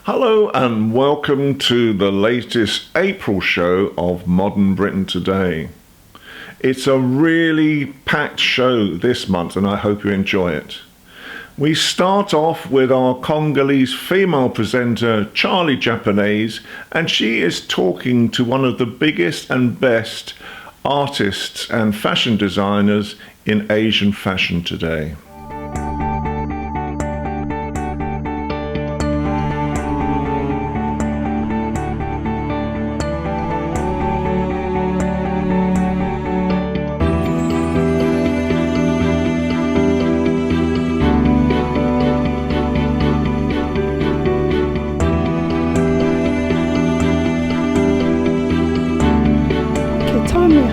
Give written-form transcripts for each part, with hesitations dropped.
Hello and welcome to the latest April show of Modern Britain Today. It's a really packed show this month and I hope you enjoy it. We start off with our Congolese female presenter Charlie Japanese, and she is talking to one of the biggest and best artists and fashion designers in Asian fashion today.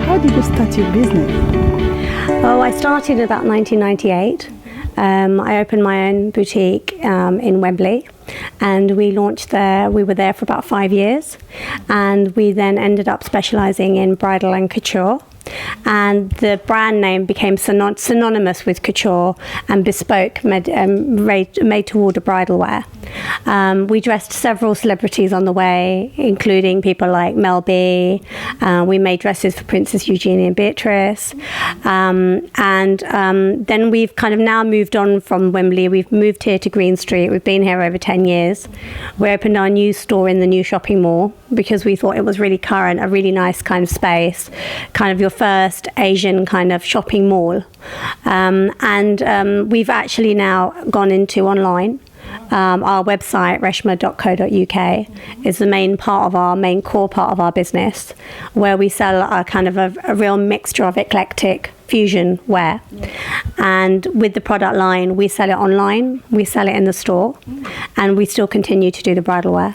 How did you start your business? Oh, I started in about 1998. I opened my own boutique in Wembley, and we launched there. We were there for about 5 years, and we then ended up specializing in bridal and couture. And the brand name became synonymous with couture and bespoke made-to-order bridal wear. We dressed several celebrities on the way, including people like Mel B. We made dresses for Princess Eugenie and Beatrice. Then we've kind of now moved on from Wembley. We've moved here to Green Street. We've been here over 10 years. We opened our new store in the new shopping mall because we thought it was really current, a really nice kind of space, kind of your first Asian kind of shopping mall. We've actually now gone into online. Our website, reshma.co.uk, is the main core part of our business, where we sell a kind of a real mixture of eclectic fusion wear. And with the product line, we sell it online, we sell it in the store, and we still continue to do the bridal wear.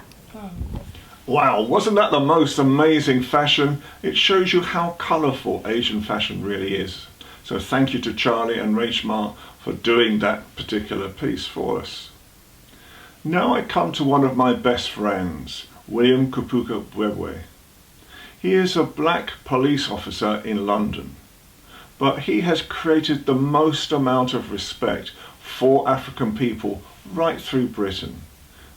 Wow, wasn't that the most amazing fashion? It shows you how colourful Asian fashion really is. So thank you to Charlie and Reshma for doing that particular piece for us. Now I come to one of my best friends, William Kupuka Bwebwe. He is a black police officer in London, but he has created the most amount of respect for African people right through Britain.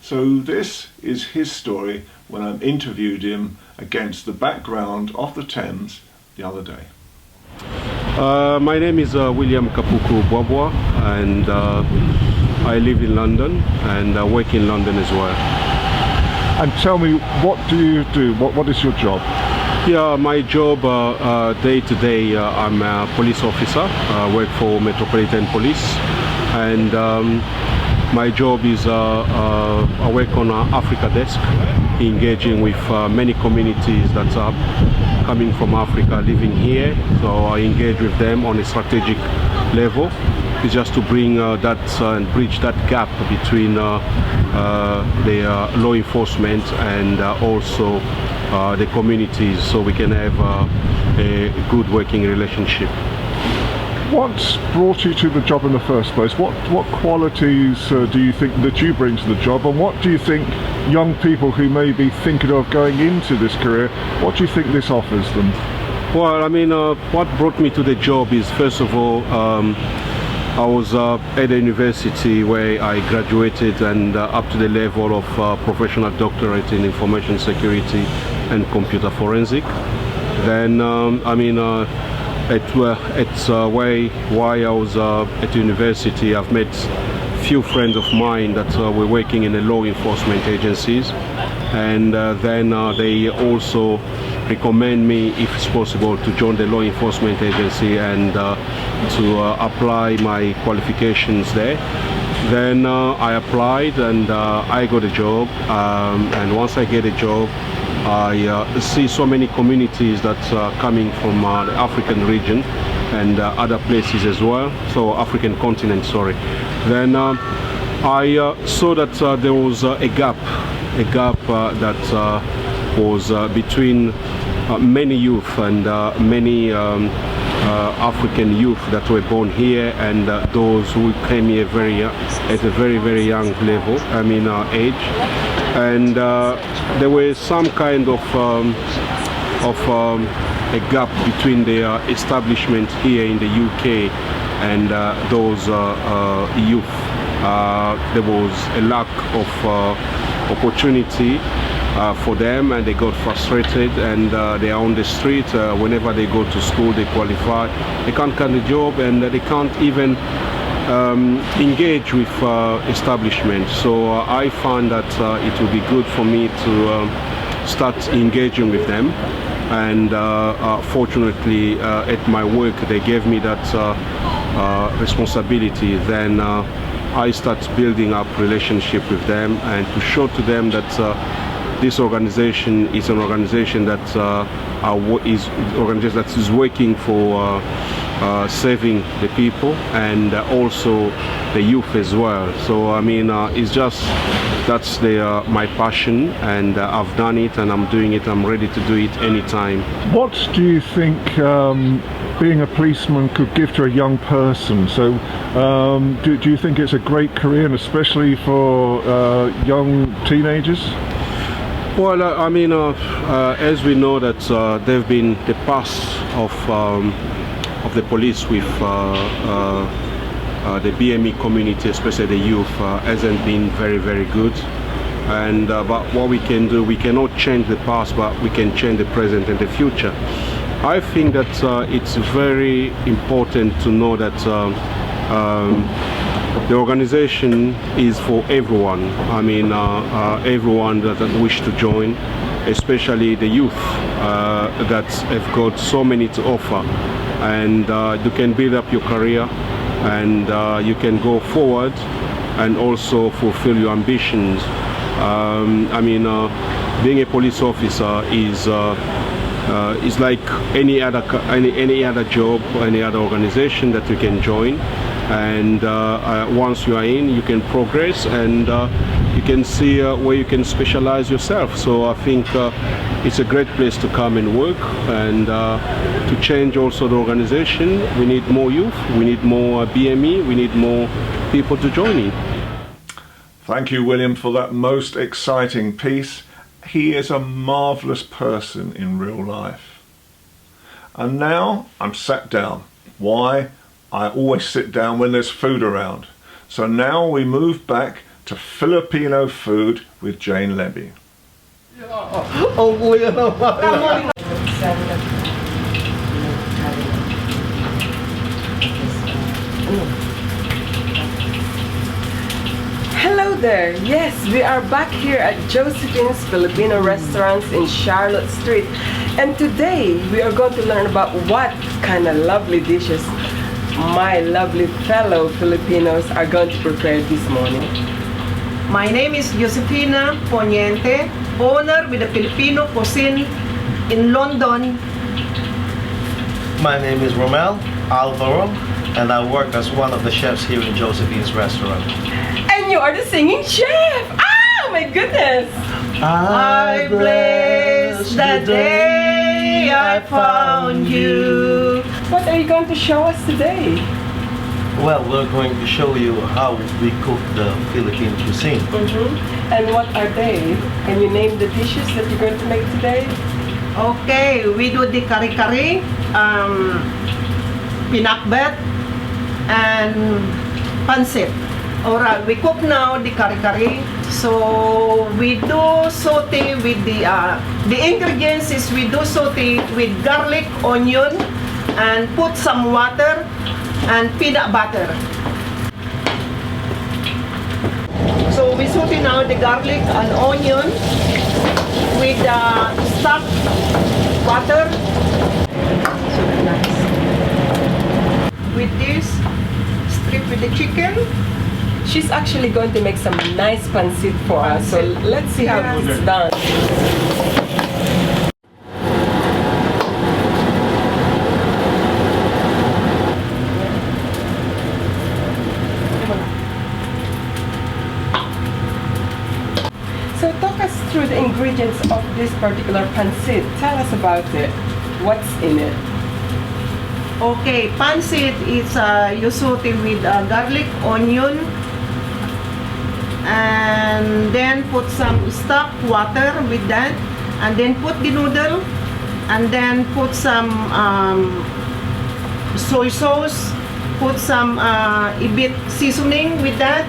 So this is his story when I interviewed him against the background of the Thames the other day. My name is William Kapuku Bwabwa, and I live in London and work in London as well. And tell me, what do you do? What is your job? Yeah, my job day to day, I'm a police officer. I work for Metropolitan Police, and my job is I work on an Africa desk, engaging with many communities that are coming from Africa living here. So I engage with them on a strategic level. It's just to bring that and bridge that gap between the law enforcement and also the communities, so we can have a good working relationship. What's brought you to the job in the first place? What qualities do you think that you bring to the job, and what do you think young people who may be thinking of going into this career, what do you think this offers them? Well, I mean, what brought me to the job is, first of all, I was at a university where I graduated and up to the level of professional doctorate in information security and computer forensic. Then, I mean, it's why I was at university. I've met few friends of mine that were working in the law enforcement agencies, and then they also recommend me, if it's possible, to join the law enforcement agency and to apply my qualifications there. Then I applied and I got a job, and once I get a job, I see so many communities that are coming from the African region and other places as well, so African continent, sorry. Then I saw that there was a gap that was between many youth and many African youth that were born here and those who came here at a very young level, I mean age, and there was some kind of a gap between the establishment here in the UK and those youth. There was a lack of opportunity for them, and they got frustrated, and they are on the street. Whenever they go to school, they qualify, they can't get a job, and they can't even engage with establishment. So I found that it would be good for me to start engaging with them, and fortunately at my work they gave me that responsibility. Then I start building up relationship with them and to show to them that this organization is an organization that is working for saving the people and also the youth as well. So I mean, it's just that's my passion, and I've done it and I'm doing it. I'm ready to do it anytime. What do you think being a policeman could give to a young person? So do you think it's a great career, and especially for young teenagers? Well, I mean, as we know that there have been the past of the police with the BME community, especially the youth, hasn't been very good. And but what we can do, we cannot change the past, but we can change the present and the future. I think that it's very important to know that the organization is for everyone. I mean, everyone that wish to join, especially the youth that have got so many to offer, and you can build up your career, and you can go forward and also fulfill your ambitions. I mean, being a police officer is like any other job, any other organization that you can join, and once you are in, you can progress, and you can see where you can specialize yourself. So I think it's a great place to come and work, and to change also the organization. We need more youth, we need more BME, we need more people to join in. Thank you, William, for that most exciting piece. He is a marvellous person in real life. And now I'm sat down. Why? I always sit down when there's food around. So now we move back to Filipino food with Jane Levy. Hello there. Yes, we are back here at Josephine's Filipino Restaurants in Charlotte Street, and today we are going to learn about what kind of lovely dishes my lovely fellow Filipinos are going to prepare this morning. My name is Josefina Poniente, owner with the Filipino Cuisine in London. My name is Romel Alvaro, and I work as one of the chefs here in Josephine's restaurant. And you are the singing chef! Ah, my goodness! I bless the day I found you. What are you going to show us today? Well, we're going to show you how we cook the Philippine cuisine. And what are they? Can you name the dishes that you're going to make today? Okay, we do the kari-kari, pinakbet, and pancit. Alright, we cook now the kari-kari. So we do saute with the ingredients is we do saute with garlic, onion, and put some water and peanut butter. So we saute now the garlic and onion with stock water. So nice. With this, strip with the chicken. She's actually going to make some nice pancit for us. So let's see how it's done. So talk us through the ingredients of this particular pancit. Tell us about it. What's in it? Okay, pancit is you saute with garlic, onion, and then put some stock water with that, and then put the noodle, and then put some soy sauce, put some ibit seasoning with that,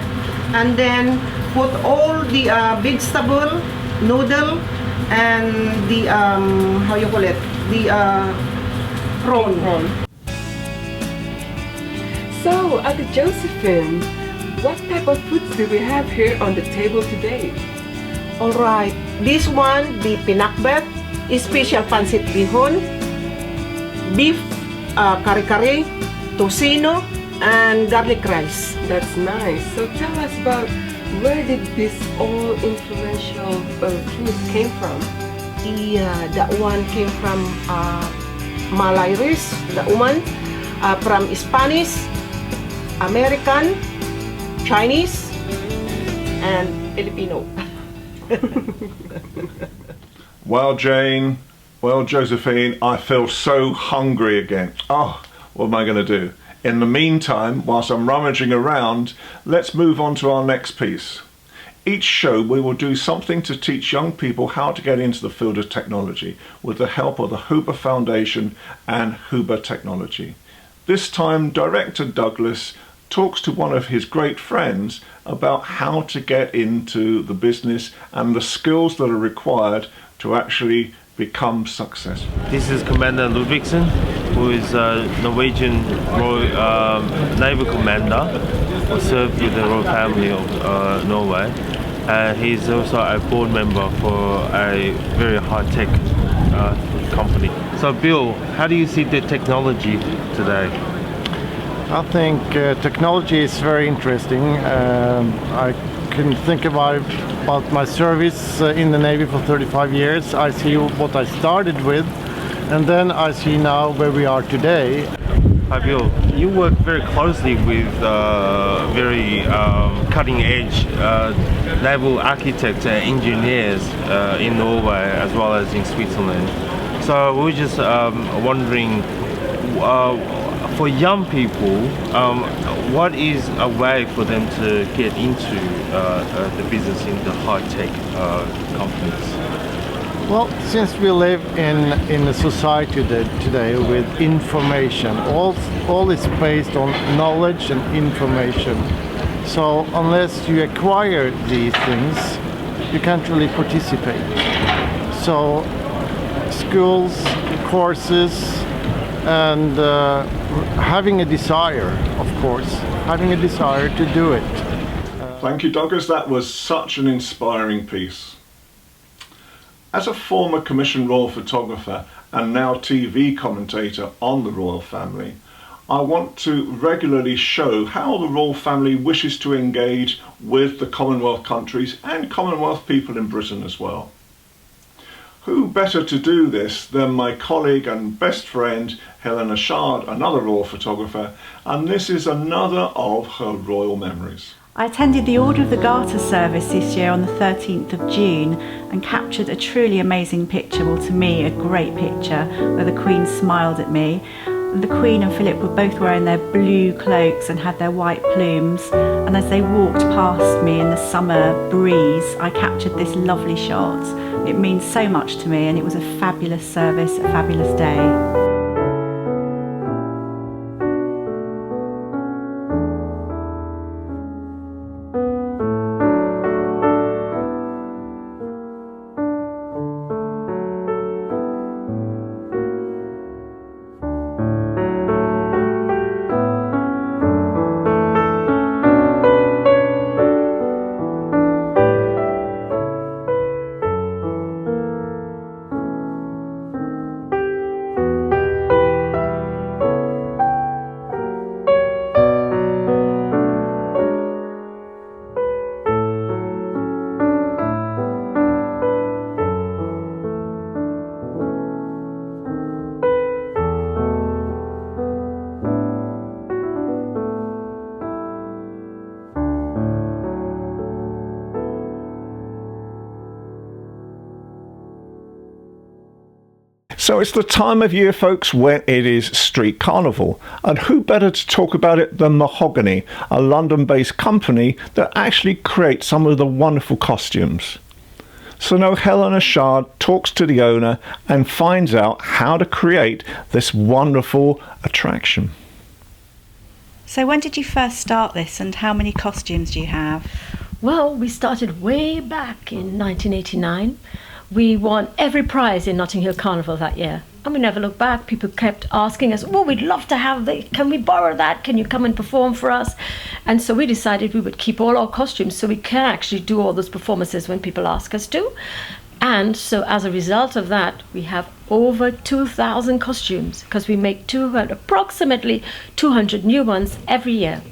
and then put all the vegetable, noodle, and the how you call it, the prawn. So, Ate Josephine, what type of foods do we have here on the table today? Alright, this one, the pinakbet, special pancit bihon, beef kari-kari, tocino, and garlic rice. That's nice. So tell us about where did this all influential food came from? That one came from Malay rice, the one from Spanish, American, Chinese, and Filipino. Well, Jane, well, Josephine, I feel so hungry again. Oh, what am I going to do? In the meantime, whilst I'm rummaging around, let's move on to our next piece. Each show we will do something to teach young people how to get into the field of technology with the help of the Huber Foundation and Huber Technology. This time, Director Douglas talks to one of his great friends about how to get into the business and the skills that are required to actually become successful. This is Commander Ludvigsen, who is a Norwegian naval commander who served with the royal family of Norway. And he's also a board member for a very high-tech company. So Bill, how do you see the technology today? I think technology is very interesting. I can think about my service in the Navy for 35 years. I see what I started with, and then I see now where we are today. Hi Bill, you work very closely with very cutting-edge naval architects and engineers in Norway as well as in Switzerland. So we were just wondering, for young people, what is a way for them to get into the business in the high-tech companies? Well, since we live in a society today with information, all is based on knowledge and information. So unless you acquire these things, you can't really participate. So schools, courses, and having a desire, of course, having a desire to do it. Thank you, Douglas. That was such an inspiring piece. As a former commissioned royal photographer and now TV commentator on the royal family, I want to regularly show how the royal family wishes to engage with the Commonwealth countries and Commonwealth people in Britain as well. Who better to do this than my colleague and best friend Helena Shard, another royal photographer, and this is another of her royal memories. I attended the Order of the Garter service this year on the 13th of June and captured a truly amazing picture, well to me a great picture, where the Queen smiled at me. The Queen and Philip were both wearing their blue cloaks and had their white plumes, and as they walked past me in the summer breeze, I captured this lovely shot. It means so much to me, and it was a fabulous service, a fabulous day. So it's the time of year, folks, when it is Street Carnival. And who better to talk about it than Mahogany, a London-based company that actually creates some of the wonderful costumes. So now Helena Shard talks to the owner and finds out how to create this wonderful attraction. So when did you first start this, and how many costumes do you have? Well, we started way back in 1989. We won every prize in Notting Hill Carnival that year. And we never looked back. People kept asking us, well, we'd love to have can we borrow that? Can you come and perform for us? And so we decided we would keep all our costumes so we can actually do all those performances when people ask us to. And so as a result of that, we have over 2,000 costumes because we make approximately 200 new ones every year.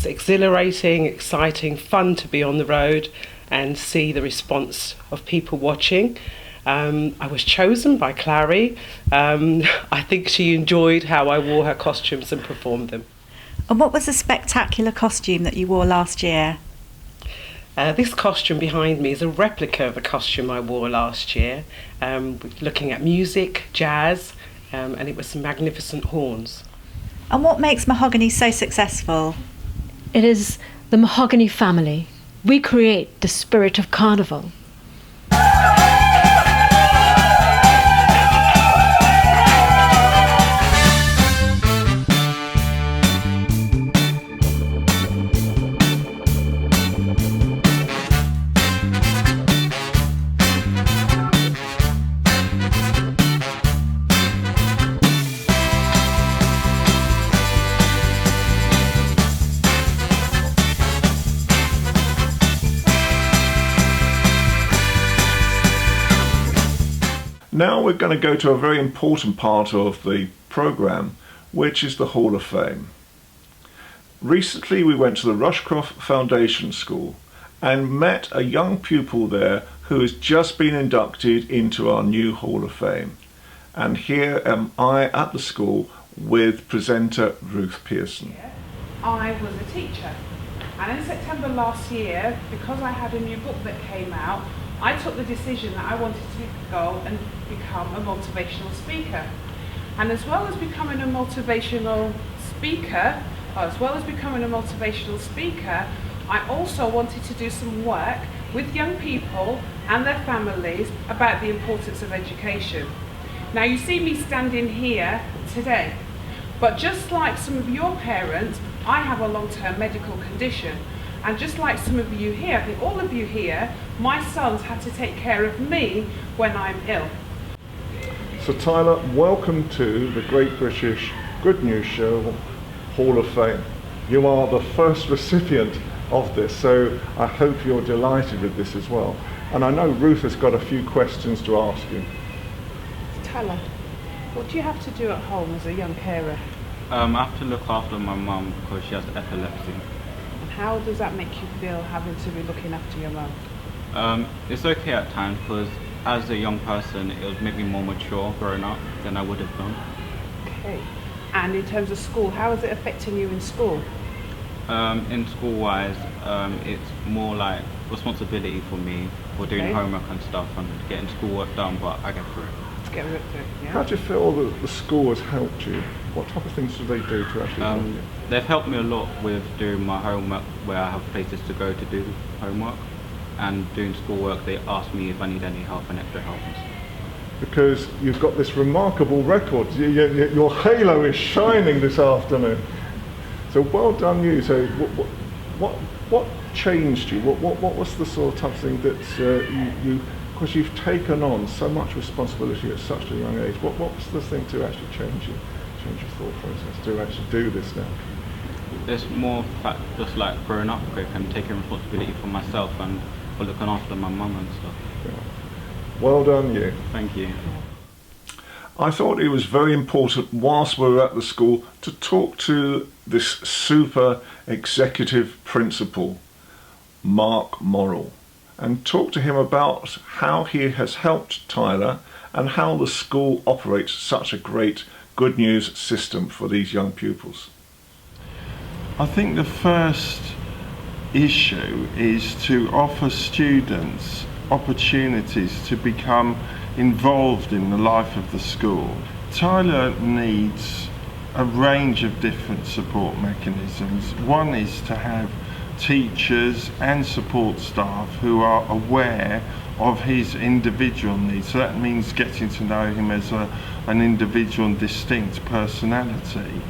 Exhilarating, exciting, fun to be on the road and see the response of people watching. I was chosen by Clary. I think she enjoyed how I wore her costumes and performed them. And what was the spectacular costume that you wore last year? This costume behind me is a replica of the costume I wore last year, looking at music, jazz, and it was some magnificent horns. And what makes Mahogany so successful? It is the Mahogany family. We create the spirit of carnival. Now we're going to go to a very important part of the programme, which is the Hall of Fame. Recently we went to the Rushcroft Foundation School and met a young pupil there who has just been inducted into our new Hall of Fame. And here am I at the school with presenter Ruth Pearson. I was a teacher, and in September last year, because I had a new book that came out, I took the decision that I wanted to go and become a motivational speaker. And as well as becoming a motivational speaker, I also wanted to do some work with young people and their families about the importance of education. Now you see me standing here today, but just like some of your parents, I have a long-term medical condition. And just like some of you here, I think all of you here, my sons had to take care of me when I'm ill. So Tyler, welcome to the Great British Good News Show Hall of Fame. You are the first recipient of this, so I hope you're delighted with this as well. And I know Ruth has got a few questions to ask you. Tyler, what do you have to do at home as a young carer? I have to look after my mum because she has epilepsy. How does that make you feel, having to be looking after your mum? It's okay at times because as a young person, it would make me more mature growing up than I would have done. Okay. And in terms of school, how is it affecting you in school? In school-wise, it's more like responsibility for me for doing homework and stuff and getting schoolwork done, but I get through it. Get rid of it, yeah. How do you feel that the school has helped you? What type of things do they do to actually help you? They've helped me a lot with doing my homework, where I have places to go to do homework, and doing schoolwork. They ask me if I need any help and extra help and stuff. Because you've got this remarkable record. Your halo is shining this afternoon. So well done you. So what changed you? What was the sort of thing that you because you've taken on so much responsibility at such a young age. What was the thing to actually change your thought process to actually do this now? There's more fact just like growing up quick and taking responsibility for myself and for looking after my mum and stuff. Yeah. Well done you. Thank you. I thought it was very important whilst we were at the school to talk to this super executive principal, Mark Morrill, and talk to him about how he has helped Tyler and how the school operates such a great good news system for these young pupils. I think the first issue is to offer students opportunities to become involved in the life of the school. Tyler needs a range of different support mechanisms. One is to have teachers and support staff who are aware of his individual needs. So that means getting to know him as an individual and distinct personality.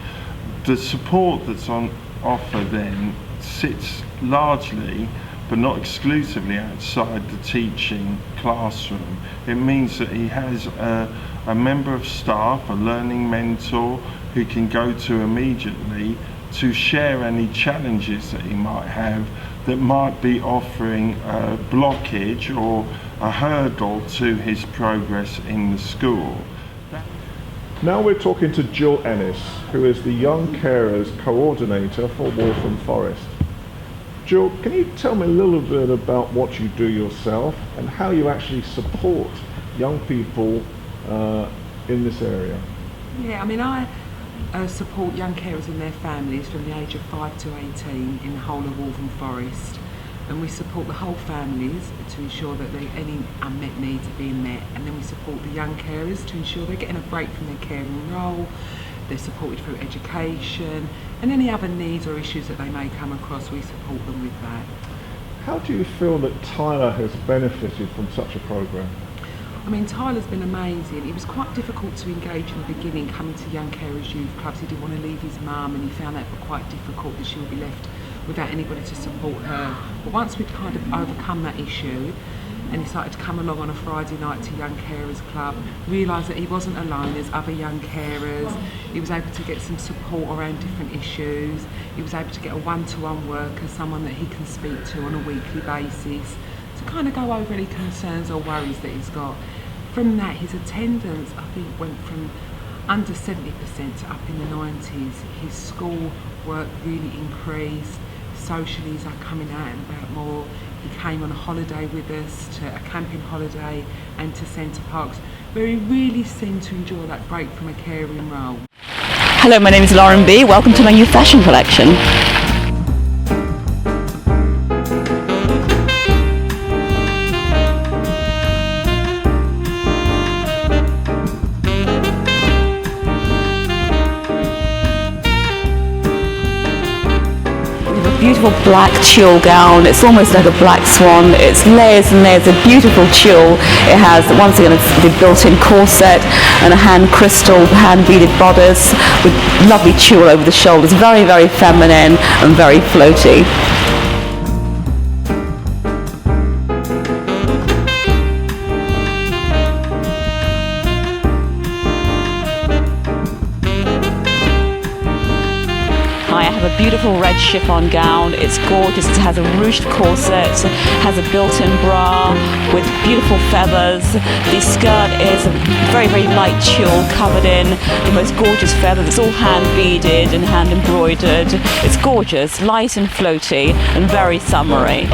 The support that's on offer then sits largely but not exclusively outside the teaching classroom. It means that he has a member of staff, a learning mentor, who can go to immediately to share any challenges that he might have that might be offering a blockage or a hurdle to his progress in the school. Now we're talking to Jill Ennis, who is the Young Carers Coordinator for Waltham Forest. Jill, can you tell me a little bit about what you do yourself and how you actually support young people in this area? Yeah, I mean, I support young carers and their families from the age of 5 to 18 in the whole of Waltham Forest, and we support the whole families to ensure that any unmet needs are being met, and then we support the young carers to ensure they're getting a break from their caring role, they're supported through education, and any other needs or issues that they may come across, we support them with that. How do you feel that Tyler has benefited from such a programme? I mean, Tyler's been amazing. It was quite difficult to engage in the beginning, coming to Young Carers Youth Clubs. He didn't want to leave his mum, and he found that quite difficult, that she would be left without anybody to support her. But once we'd kind of overcome that issue, and he started to come along on a Friday night to Young Carers Club, realised that he wasn't alone, there's other young carers. He was able to get some support around different issues. He was able to get a one-to-one worker, someone that he can speak to on a weekly basis, to kind of go over any concerns or worries that he's got. From that, his attendance, I think, went from under 70% to up in the 90s. His school work really increased. Socially, he's coming out and about more. He came on a holiday with us, to a camping holiday and to Centre Parks, where he really seemed to enjoy that break from a caring role. Hello, my name is Lauren B. Welcome to my new fashion collection. Beautiful black tulle gown. It's almost like a black swan. It's layers and layers of beautiful tulle. It has, once again, the built-in corset and a hand crystal, hand beaded bodice with lovely tulle over the shoulders. Very, very feminine and very floaty. Beautiful red chiffon gown. It's gorgeous. It has a ruched corset, has a built-in bra with beautiful feathers. The skirt is a very, very light tulle covered in the most gorgeous feathers. It's all hand beaded and hand embroidered. It's gorgeous, light and floaty and very summery.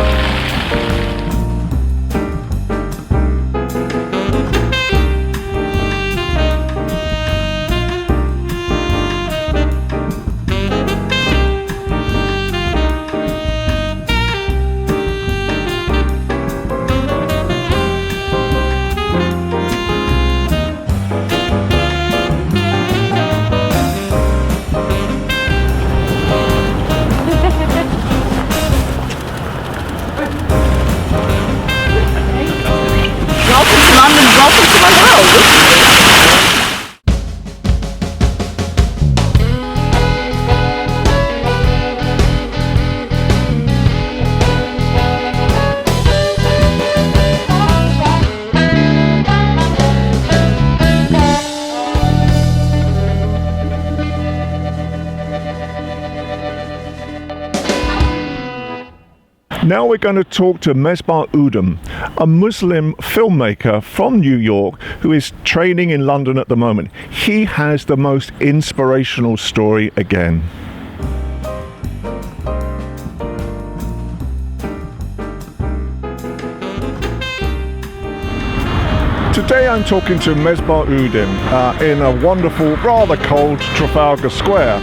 Now we're going to talk to Mesbah Udom, a Muslim filmmaker from New York who is training in London at the moment. He has the most inspirational story again. Today I'm talking to Mesbah Udom in a wonderful, rather cold Trafalgar Square.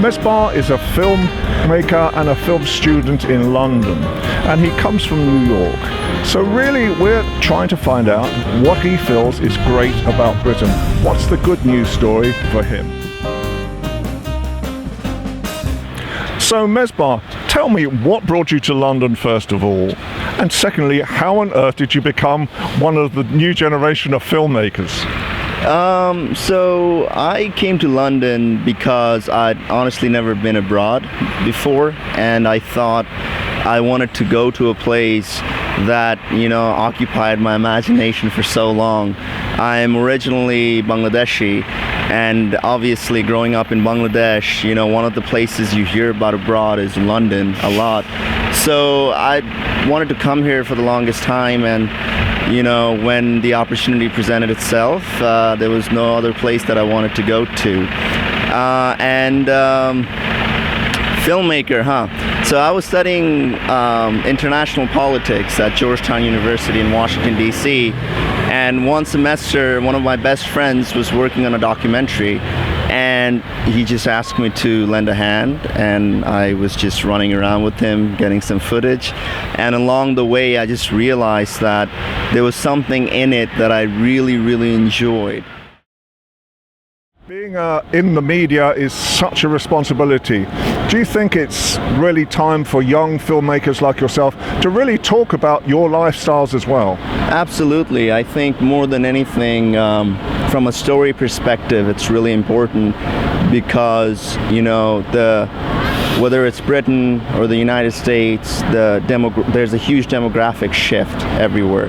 Mesbah is a filmmaker and a film student in London, and he comes from New York. So really we're trying to find out what he feels is great about Britain. What's the good news story for him? So Mesbah, tell me what brought you to London first of all, and secondly, how on earth did you become one of the new generation of filmmakers? So I came to London because I'd honestly never been abroad before, and I thought I wanted to go to a place that, you know, occupied my imagination for so long. I'm originally Bangladeshi, and obviously growing up in Bangladesh, you know, one of the places you hear about abroad is London a lot. So I wanted to come here for the longest time, and you know, when the opportunity presented itself, there was no other place that I wanted to go to. Filmmaker, huh? So I was studying international politics at Georgetown University in Washington, D.C. And one semester, one of my best friends was working on a documentary, and he just asked me to lend a hand, and I was just running around with him, getting some footage. And along the way, I just realized that there was something in it that I really, really enjoyed. Being in the media is such a responsibility. Do you think it's really time for young filmmakers like yourself to really talk about your lifestyles as well? Absolutely. I think more than anything, from a story perspective, it's really important because, you know, whether it's Britain or the United States, there's a huge demographic shift everywhere.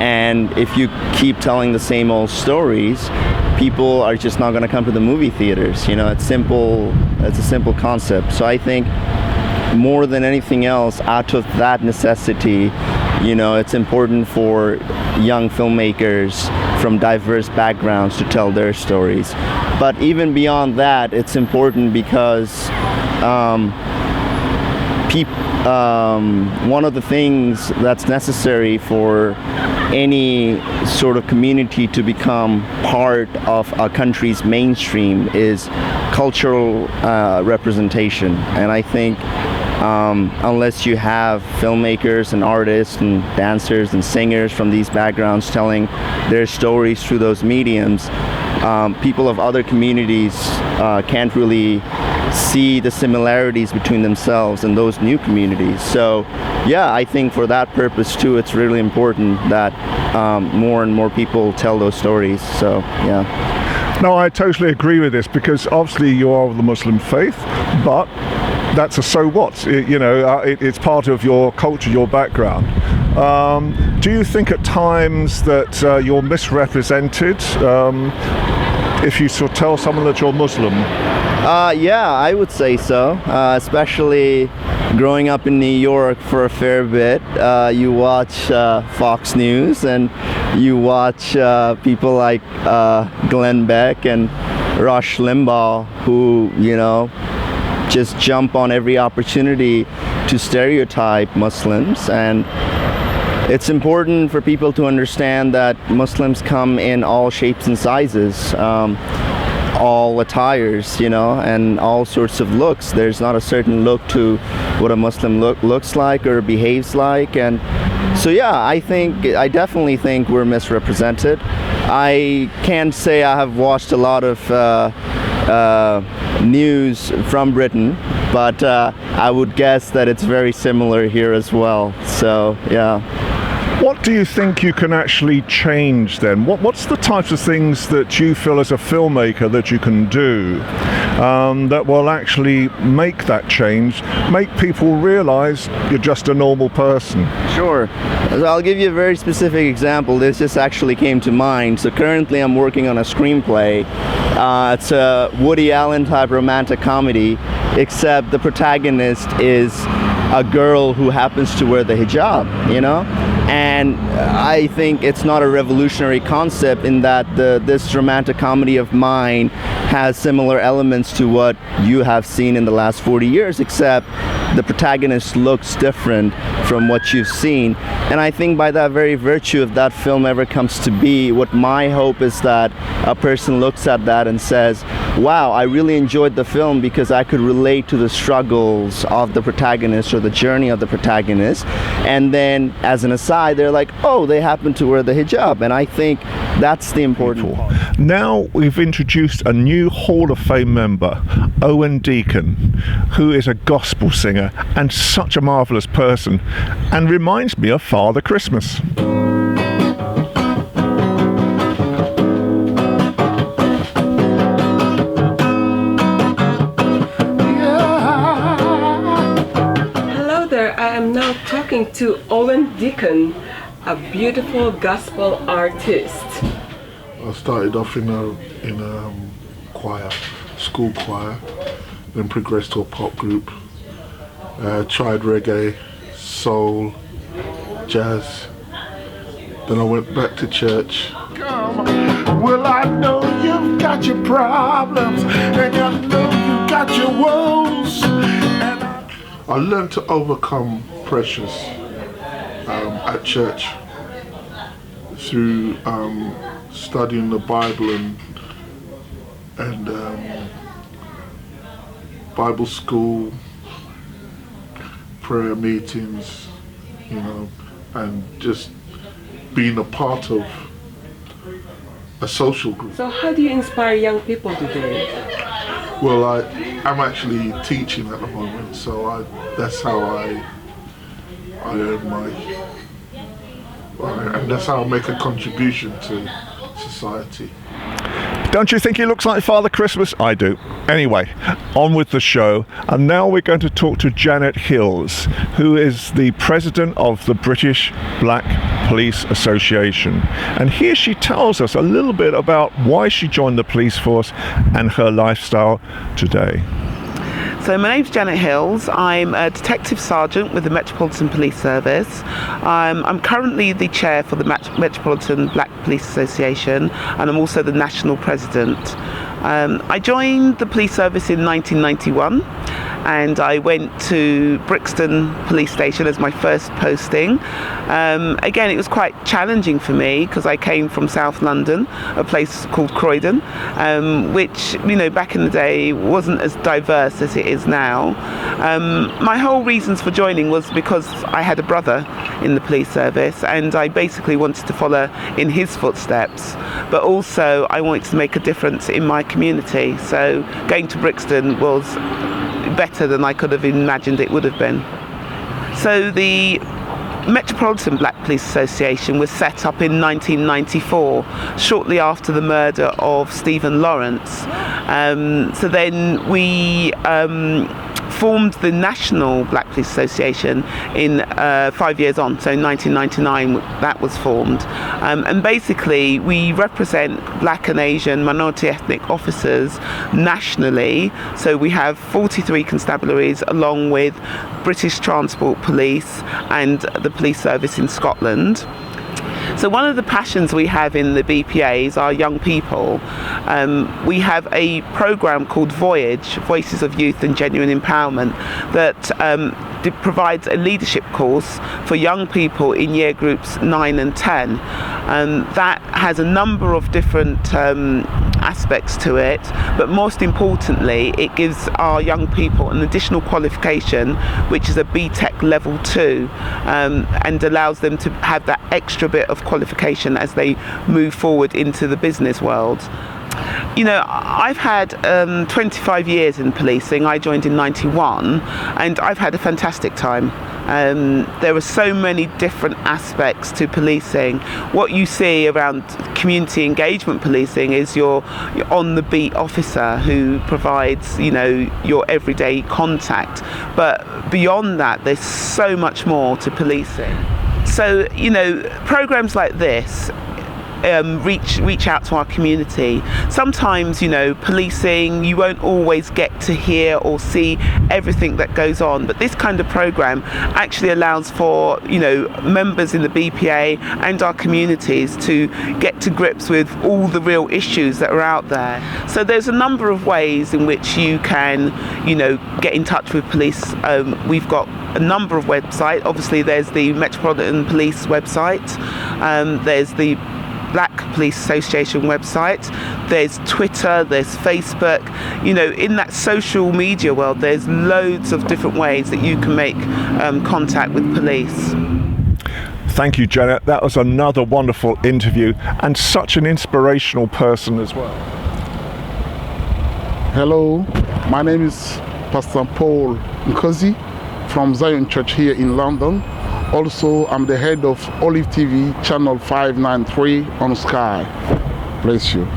And if you keep telling the same old stories, people are just not going to come to the movie theaters. You know, it's a simple concept. So I think more than anything else, out of that necessity, you know, it's important for young filmmakers from diverse backgrounds to tell their stories. But even beyond that, it's important because one of the things that's necessary for any sort of community to become part of a country's mainstream is cultural representation. And I think unless you have filmmakers and artists and dancers and singers from these backgrounds telling their stories through those mediums, people of other communities can't really see the similarities between themselves and those new communities. So yeah, I think for that purpose too, it's really important that more and more people tell those stories. So yeah. No, I totally agree with this, because obviously you are of the Muslim faith, but that's a so what, it's part of your culture, your background. Do you think at times that you're misrepresented if you sort of tell someone that you're Muslim? Yeah, I would say so, especially growing up in New York for a fair bit. You watch Fox News and you watch people like Glenn Beck and Rush Limbaugh, who, you know, just jump on every opportunity to stereotype Muslims. And it's important for people to understand that Muslims come in all shapes and sizes, all attires, you know, and all sorts of looks. There's not a certain look to what a Muslim looks like or behaves like. And so yeah, I definitely think we're misrepresented. I can't say I have watched a lot of news from Britain, but I would guess that it's very similar here as well. So yeah. What do you think you can actually change then? What's the types of things that you feel as a filmmaker that you can do that will actually make that change, make people realise you're just a normal person? Sure. So I'll give you a very specific example. This just actually came to mind. So currently I'm working on a screenplay. It's a Woody Allen type romantic comedy, except the protagonist is a girl who happens to wear the hijab, you know? And I think it's not a revolutionary concept in that this romantic comedy of mine has similar elements to what you have seen in the last 40 years, except the protagonist looks different from what you've seen. And I think by that very virtue, if that film ever comes to be, what my hope is that a person looks at that and says, wow, I really enjoyed the film because I could relate to the struggles of the protagonist or the journey of the protagonist. And then as an aside, they're like, oh, they happen to wear the hijab. And I think that's the important part. Now we've introduced a new Hall of Fame member, Owen Deacon, who is a gospel singer and such a marvellous person and reminds me of Father Christmas. Hello there, I am now talking to Owen Deacon, a beautiful gospel artist. I started off in a choir, school choir, then progressed to a pop group. Tried reggae, soul, jazz. Then I went back to church. Well, I know you've got your problems, and I know you got your woes. I learned to overcome pressures at church through studying the Bible and Bible school, prayer meetings, you know, and just being a part of a social group. So how do you inspire young people today? Well, I'm actually teaching at the moment, so that's how I earn my, and that's how I make a contribution to society. Don't you think he looks like Father Christmas? I do. Anyway, on with the show. And now we're going to talk to Janet Hills, who is the president of the British Black Police Association. And here she tells us a little bit about why she joined the police force and her lifestyle today. So my name's Janet Hills. I'm a detective sergeant with the Metropolitan Police Service. I'm currently the chair for the Metropolitan Black Police Association, and I'm also the national president. I joined the police service in 1991, and I went to Brixton Police Station as my first posting. Again, it was quite challenging for me because I came from South London, a place called Croydon, which, you know, back in the day wasn't as diverse as it is now. My whole reasons for joining was because I had a brother in the police service, and I basically wanted to follow in his footsteps, but also I wanted to make a difference in my community. So going to Brixton was better than I could have imagined it would have been. So the Metropolitan Black Police Association was set up in 1994, shortly after the murder of Stephen Lawrence. So then we formed the National Black Police Association in 5 years on, so in 1999 that was formed. And basically we represent black and Asian minority ethnic officers nationally. So we have 43 constabularies along with British Transport Police and the police service in Scotland. So one of the passions we have in the BPAs are young people. We have a program called Voyage, Voices of Youth and Genuine Empowerment, that provides a leadership course for young people in year groups 9 and 10. That has a number of different aspects to it, but most importantly it gives our young people an additional qualification, which is a BTEC level 2, and allows them to have that extra bit of qualification as they move forward into the business world. You know, I've had 25 years in policing. I joined in 91, and I've had a fantastic time. There are so many different aspects to policing. What you see around community engagement policing is your on the beat officer who provides, you know, your everyday contact. But beyond that, there's so much more to policing. So, you know, programs like this reach out to our community. Sometimes, you know, policing, you won't always get to hear or see everything that goes on, but this kind of program actually allows for, you know, members in the BPA and our communities to get to grips with all the real issues that are out there. So there's a number of ways in which you can, you know, get in touch with police. We've got a number of websites. Obviously there's the Metropolitan Police website, there's the Black Police Association website, there's Twitter, there's Facebook. You know, in that social media world, there's loads of different ways that you can make contact with police. Thank you, Janet. That was another wonderful interview and such an inspirational person as well. Hello, my name is Pastor Paul Nkosi from Zion Church here in London. Also, I'm the head of Olive TV, channel 593 on Sky. Bless you.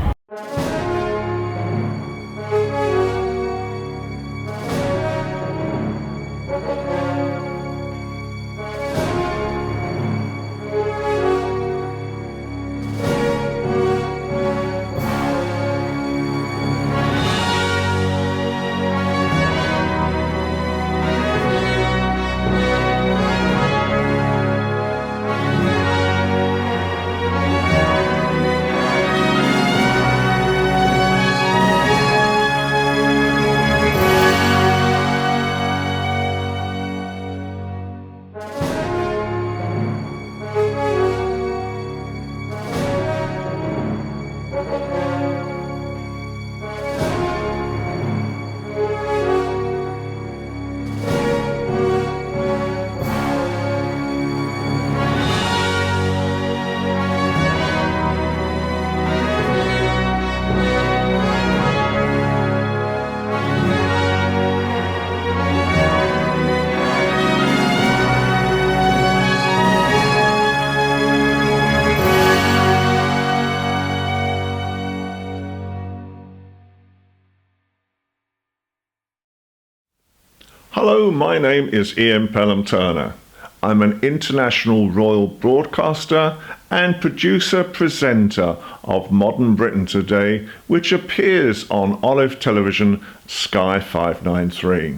Hello, my name is Ian Pelham Turner. I'm an international royal broadcaster and producer-presenter of Modern Britain Today, which appears on Olive Television Sky 593.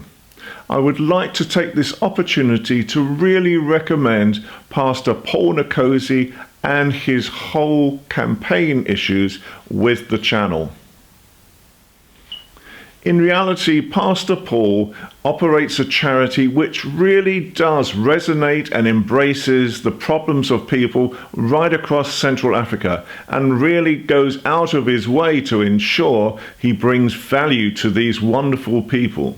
I would like to take this opportunity to really recommend Pastor Paul Nkosi and his whole campaign issues with the channel. In reality, Pastor Paul operates a charity which really does resonate and embraces the problems of people right across Central Africa and really goes out of his way to ensure he brings value to these wonderful people.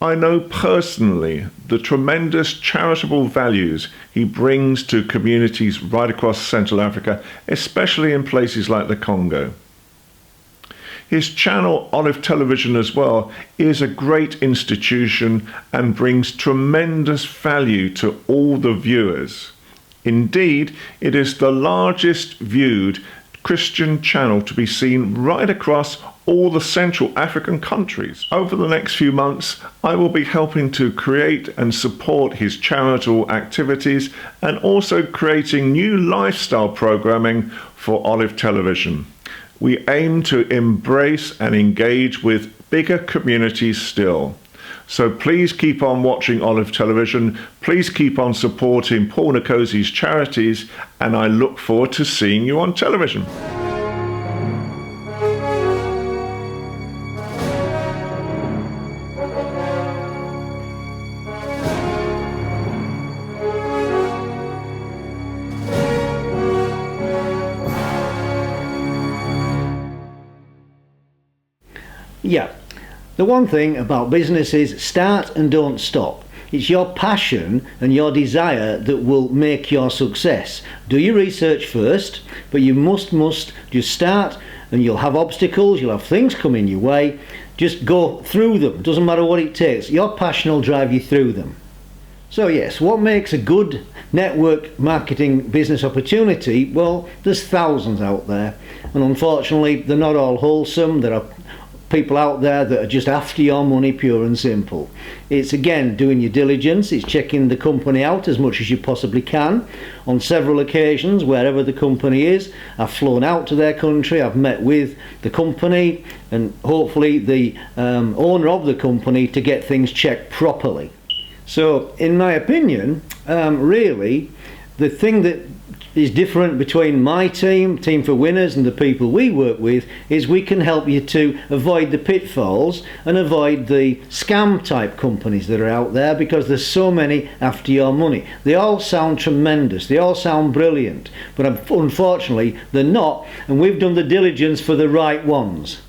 I know personally the tremendous charitable values he brings to communities right across Central Africa, especially in places like the Congo. His channel, Olive Television as well, is a great institution and brings tremendous value to all the viewers. Indeed, it is the largest viewed Christian channel to be seen right across all the Central African countries. Over the next few months, I will be helping to create and support his charitable activities and also creating new lifestyle programming for Olive Television. We aim to embrace and engage with bigger communities still. So please keep on watching Olive Television, please keep on supporting Paul Nkosi's charities, and I look forward to seeing you on television. Yeah, the one thing about business is start and don't stop. It's your passion and your desire that will make your success. Do your research first, but you must just start, and you'll have obstacles, you'll have things coming your way. Just go through them, doesn't matter what it takes. Your passion will drive you through them. So yes, what makes a good network marketing business opportunity? Well, there's thousands out there, and unfortunately they're not all wholesome. There are people out there that are just after your money, pure and simple. It's again doing your diligence, it's checking the company out as much as you possibly can. On several occasions, wherever the company is, I've flown out to their country, I've met with the company and hopefully the owner of the company to get things checked properly. So in my opinion, really the thing that is different between my team, Team for Winners, and the people we work with is we can help you to avoid the pitfalls and avoid the scam type companies that are out there, because there's so many after your money. They all sound tremendous, they all sound brilliant, but unfortunately they're not, and we've done the diligence for the right ones.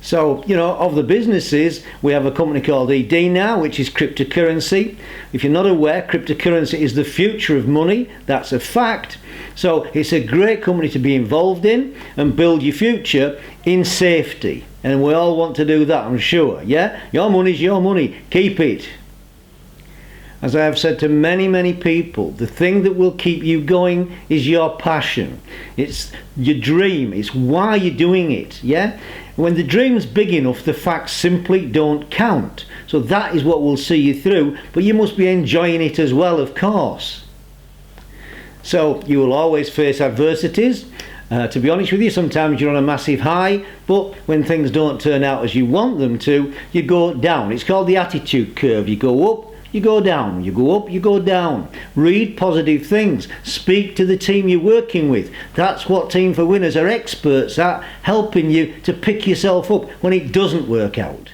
So, you know, of the businesses, we have a company called ED now, which is cryptocurrency. If you're not aware, cryptocurrency is the future of money. That's a fact. So it's a great company to be involved in and build your future in safety. And we all want to do that, I'm sure. Yeah? Your money's your money. Keep it. As I have said to many, many people, the thing that will keep you going is your passion. It's your dream. It's why you're doing it. Yeah? When the dream's big enough, the facts simply don't count. So that is what will see you through, but you must be enjoying it as well, of course. So you will always face adversities. To be honest with you, sometimes you're on a massive high, but when things don't turn out as you want them to, you go down. It's called the attitude curve. You go up, you go down, you go up, you go down. Read positive things. Speak to the team you're working with. That's what Team for Winners are experts at, helping you to pick yourself up when it doesn't work out.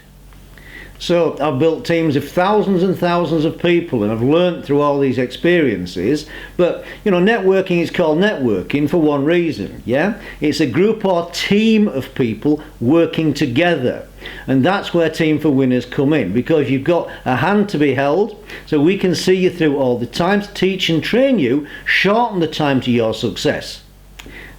So I've built teams of thousands and thousands of people, and I've learnt through all these experiences. But you know, networking is called networking for one reason. Yeah, it's a group or team of people working together, and that's where Team for Winners come in, because you've got a hand to be held, so we can see you through all the time, to teach and train you, shorten the time to your success.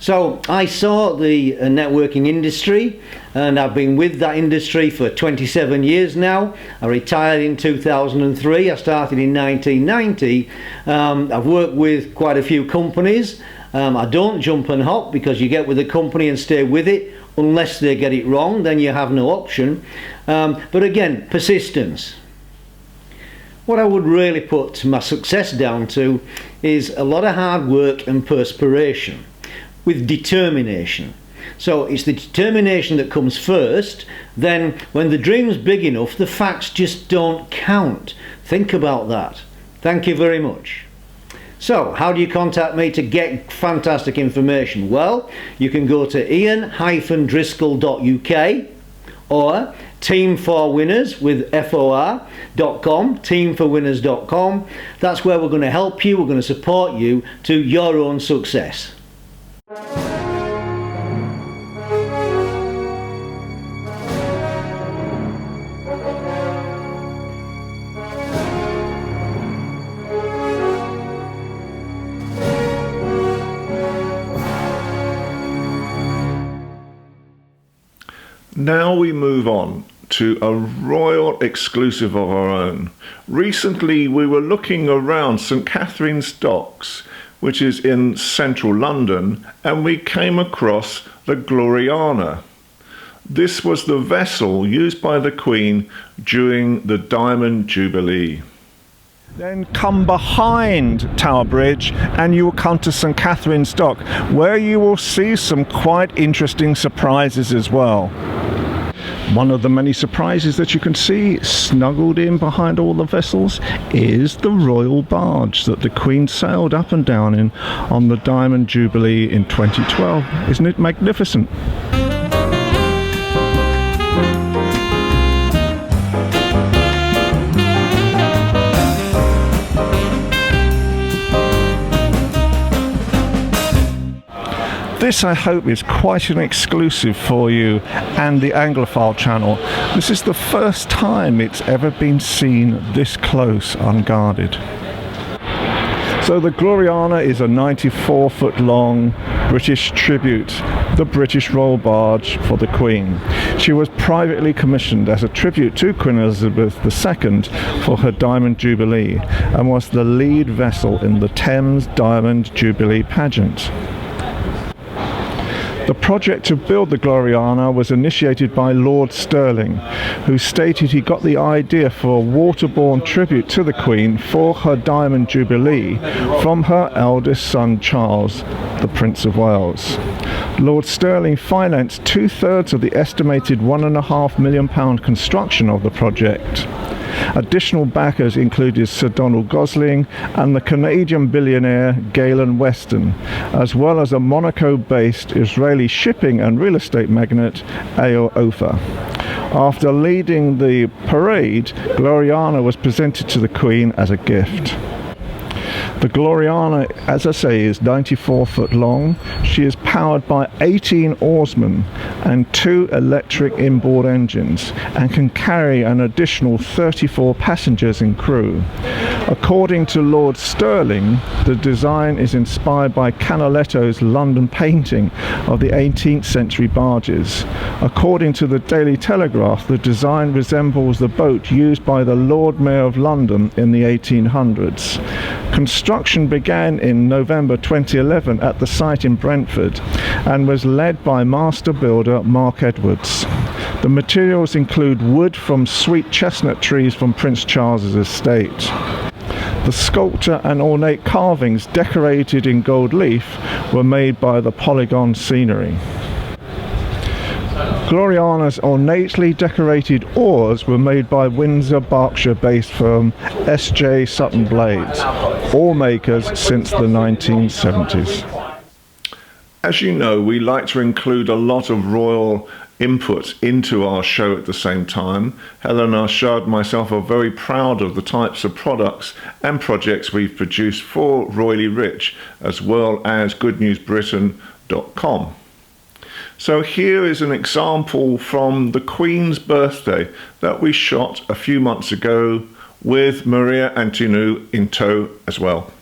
So I saw the networking industry, and I've been with that industry for 27 years now. I retired in 2003, I started in 1990. I've worked with quite a few companies. I don't jump and hop, because you get with a company and stay with it unless they get it wrong, then you have no option. But again, persistence. What I would really put my success down to is a lot of hard work and perspiration, with determination. So it's the determination that comes first. Then when the dream's big enough, the facts just don't count. Think about that. Thank you very much. So how do you contact me to get fantastic information? Well, you can go to ian-driscoll.uk or teamforwinners with FOR.com, teamforwinners.com. That's where we're going to help you, we're going to support you to your own success. Now we move on to a royal exclusive of our own. Recently we were looking around St Catherine's Docks, which is in central London, and we came across the Gloriana. This was the vessel used by the Queen during the Diamond Jubilee. Then come behind Tower Bridge and you will come to St Catherine's Dock, where you will see some quite interesting surprises as well. One of the many surprises that you can see snuggled in behind all the vessels is the royal barge that the Queen sailed up and down in on the Diamond Jubilee in 2012. Isn't it magnificent? This, I hope, is quite an exclusive for you and the Anglophile channel. This is the first time it's ever been seen this close, unguarded. So the Gloriana is a 94-foot long British tribute, the British Royal Barge for the Queen. She was privately commissioned as a tribute to Queen Elizabeth II for her Diamond Jubilee and was the lead vessel in the Thames Diamond Jubilee pageant. The project to build the Gloriana was initiated by Lord Stirling, who stated he got the idea for a waterborne tribute to the Queen for her Diamond Jubilee from her eldest son Charles, the Prince of Wales. Lord Stirling financed 2/3 of the estimated £1.5 million construction of the project. Additional backers included Sir Donald Gosling and the Canadian billionaire Galen Weston, as well as a Monaco-based Israeli shipping and real estate magnate Eyal Ofer. After leading the parade, Gloriana was presented to the Queen as a gift. The Gloriana, as I say, is 94 foot long. She is powered by 18 oarsmen and 2 electric inboard engines and can carry an additional 34 passengers and crew. According to Lord Stirling, the design is inspired by Canaletto's London painting of the 18th century barges. According to the Daily Telegraph, the design resembles the boat used by the Lord Mayor of London in the 1800s. Construction began in November 2011 at the site in Brentford and was led by master builder Mark Edwards. The materials include wood from sweet chestnut trees from Prince Charles's estate. The sculpture and ornate carvings decorated in gold leaf were made by the Polygon Scenery. Gloriana's ornately decorated oars were made by Windsor, Berkshire-based firm S.J. Sutton Blades, oar makers since the 1970s. As you know, we like to include a lot of royal input into our show at the same time. Helen Arshad and myself are very proud of the types of products and projects we've produced for Royally Rich, as well as Britain.com. So here is an example from the Queen's birthday that we shot a few months ago with Maria Antonou in tow as well.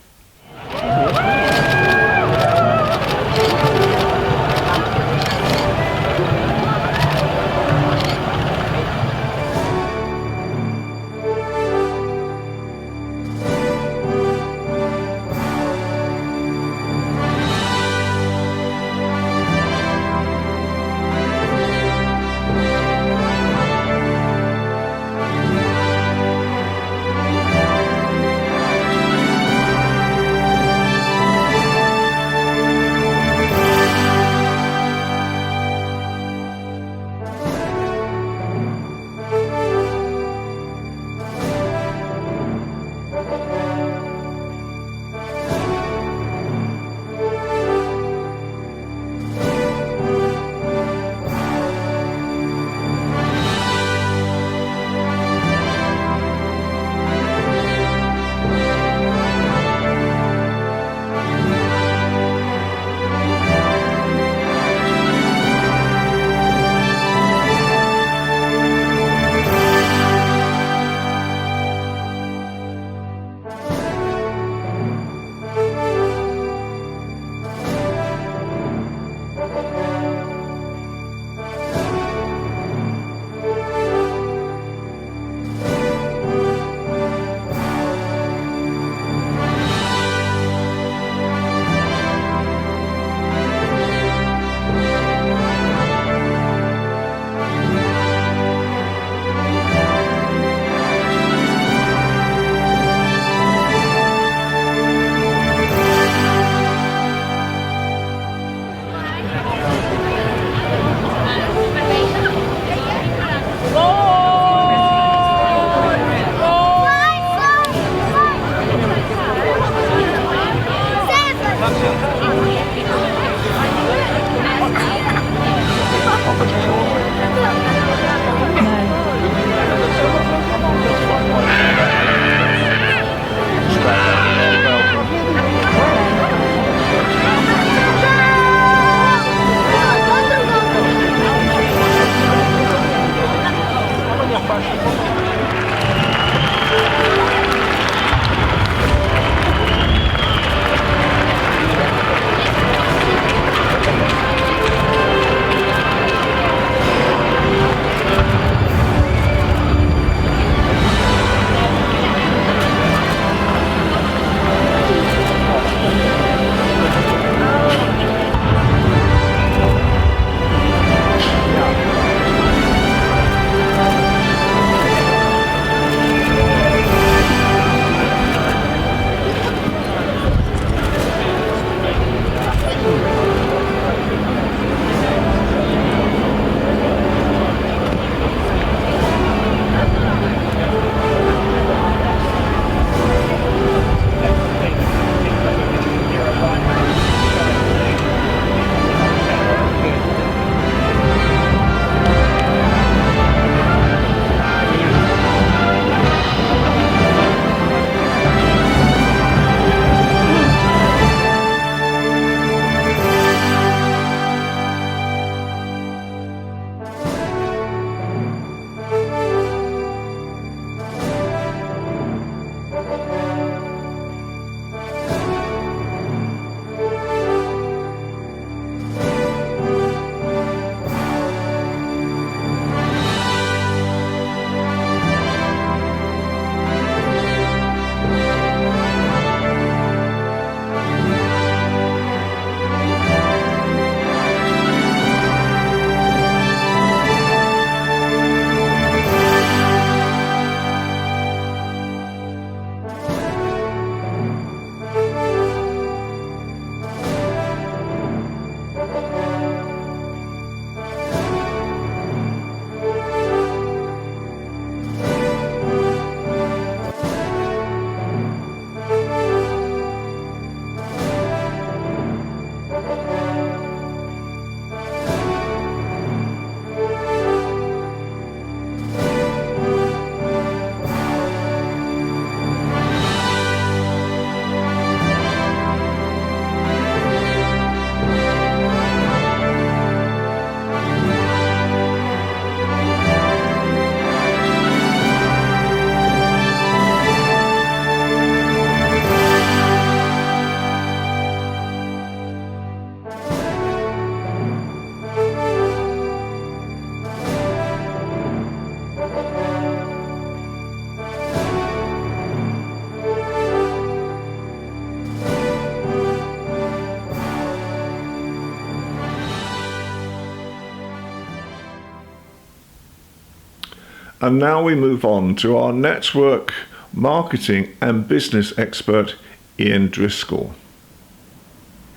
And now we move on to our network marketing and business expert, Ian Driscoll.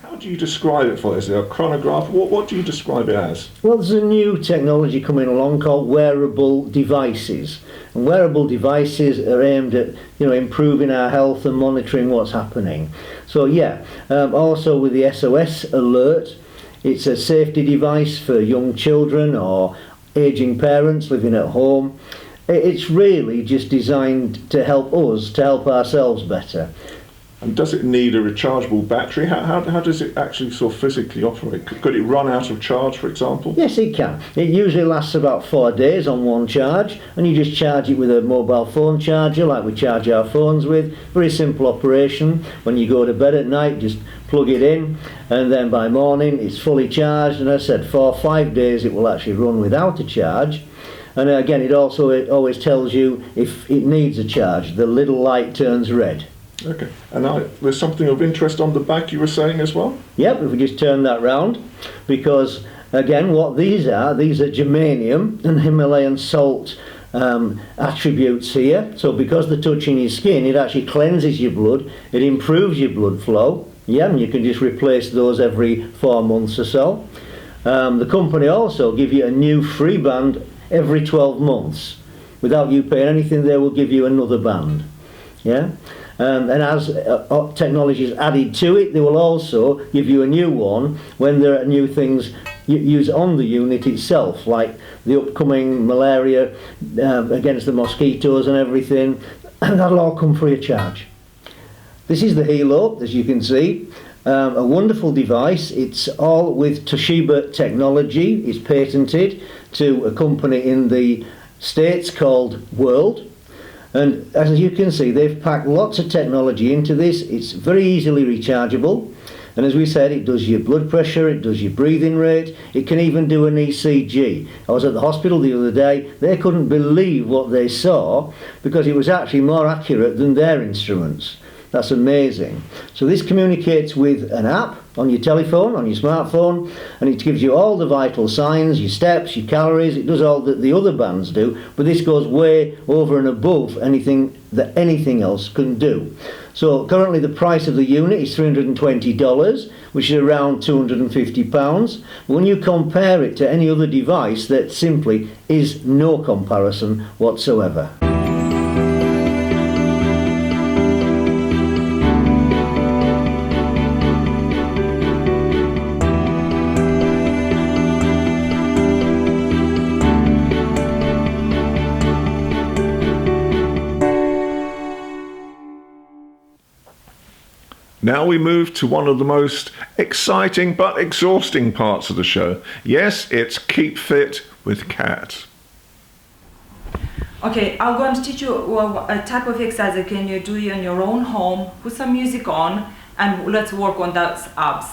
How do you describe it for us? Is it a chronograph? What do you describe it as? Well, there's a new technology coming along called wearable devices. And wearable devices are aimed at, improving our health and monitoring what's happening. So also with the SOS alert, it's a safety device for young children or aging parents living at home. It's really just designed to help us, to help ourselves better. And does it need a rechargeable battery? How does it actually sort of physically operate? Could it run out of charge, for example? Yes, it can. It usually lasts about 4 days on one charge, and you just charge it with a mobile phone charger like we charge our phones with. Very simple operation. When you go to bed at night, just plug it in, and then by morning it's fully charged. And as I said, for 5 days it will actually run without a charge. And again, it always tells you if it needs a charge. The little light turns red. Okay, and there's something of interest on the back you were saying as well? Yep, if we just turn that round, because again what these are germanium and Himalayan salt attributes here. So because they're touching your skin, it actually cleanses your blood, it improves your blood flow. Yeah, and you can just replace those every 4 months or so. The company also give you a new free band every 12 months. Without you paying anything, they will give you another band. Yeah. And as technology is added to it, they will also give you a new one when there are new things used on the unit itself, like the upcoming malaria against the mosquitoes and everything, and that'll all come free of charge. This is the Hilo, as you can see, a wonderful device. It's all with Toshiba technology. It's patented to a company in the States called World. And as you can see, they've packed lots of technology into this. It's very easily rechargeable. And as we said, it does your blood pressure, it does your breathing rate, it can even do an ECG. I was at the hospital the other day, they couldn't believe what they saw because it was actually more accurate than their instruments. That's amazing. So this communicates with an app on your telephone, on your smartphone, and it gives you all the vital signs, your steps, your calories. It does all that the other bands do, but this goes way over and above anything that anything else can do. So currently the price of the unit is $320, which is around £250. But when you compare it to any other device, that simply is no comparison whatsoever. Now we move to one of the most exciting but exhausting parts of the show. Yes, it's Keep Fit with Kat. Okay, I'm going to teach you a type of exercise that can you do in your own home. Put some music on and let's work on those abs.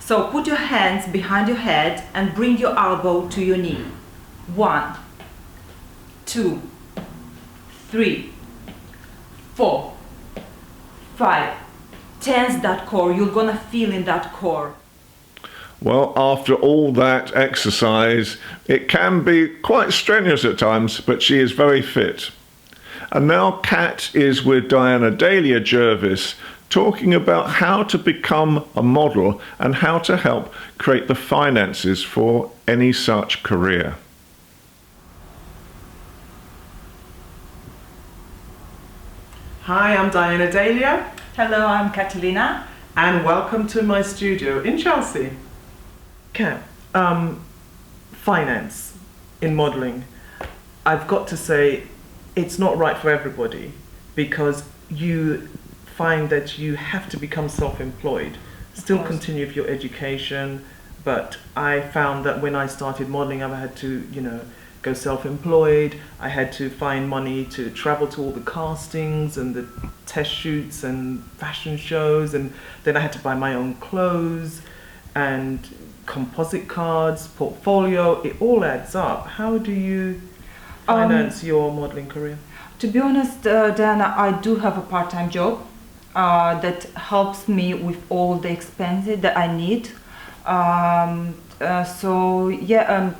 So put your hands behind your head and bring your elbow to your knee. 1, 2, 3, 4, 5. Tense that core. You're gonna feel in that core. Well, after all that exercise, it can be quite strenuous at times, but she is very fit. And now Kat is with Diana Dahlia Jervis, talking about how to become a model and how to help create the finances for any such career. Hi, I'm Diana Dahlia. Hello, I'm Catalina. And welcome to my studio in Chelsea. Kat, finance in modelling. I've got to say, it's not right for everybody because you find that you have to become self-employed, still continue with your education, but I found that when I started modelling, I had to, go self-employed. I had to find money to travel to all the castings and the test shoots and fashion shows, and then I had to buy my own clothes and composite cards, portfolio. It all adds up. How do you finance your modeling career? To be honest, Diana, I do have a part-time job that helps me with all the expenses that I need.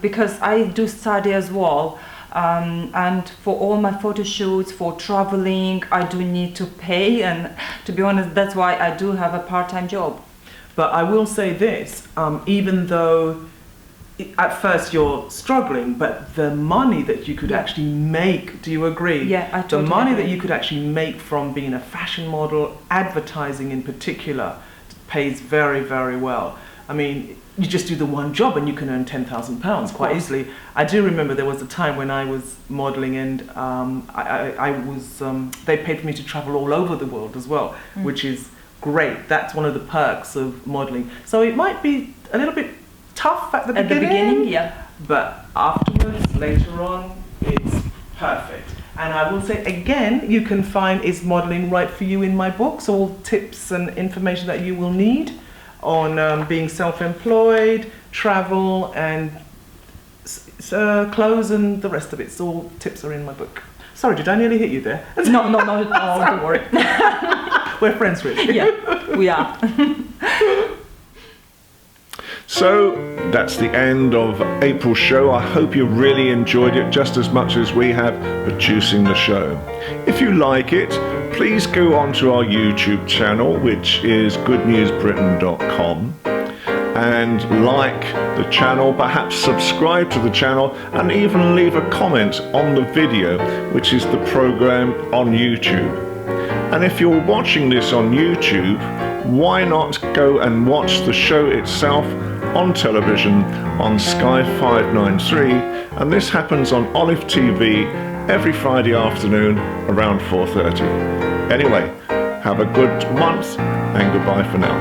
Because I do study as well, And for all my photo shoots, for traveling, I do need to pay, and to be honest, that's why I do have a part-time job. But I will say this, even though at first you're struggling, but the money that you could actually make, do you agree? Yeah, I totally The money agree. that you could actually make from being a fashion model, advertising in particular, pays very, very well. I mean, you just do the one job and you can earn £10,000 quite easily. I do remember there was a time when I was modeling, and they paid for me to travel all over the world as well, which is great. That's one of the perks of modeling. So it might be a little bit tough at the beginning, yeah. But afterwards, later on, it's perfect. And I will say again, you can find Is Modeling Right For You in my books, all tips and information that you will need on being self-employed, travel, and clothes, and the rest of it. So all tips are in my book. Sorry, did I nearly hit you there? No, don't worry. We're friends, really. Yeah, we are. So that's the end of April's show. I hope you really enjoyed it just as much as we have producing the show. If you like it, please go onto our YouTube channel, which is goodnewsbritain.com, and like the channel, perhaps subscribe to the channel, and even leave a comment on the video, which is the program on YouTube. And if you're watching this on YouTube, why not go and watch the show itself on television on Sky 593, and this happens on Olive TV every Friday afternoon around 4:30. Anyway, have a good month and goodbye for now.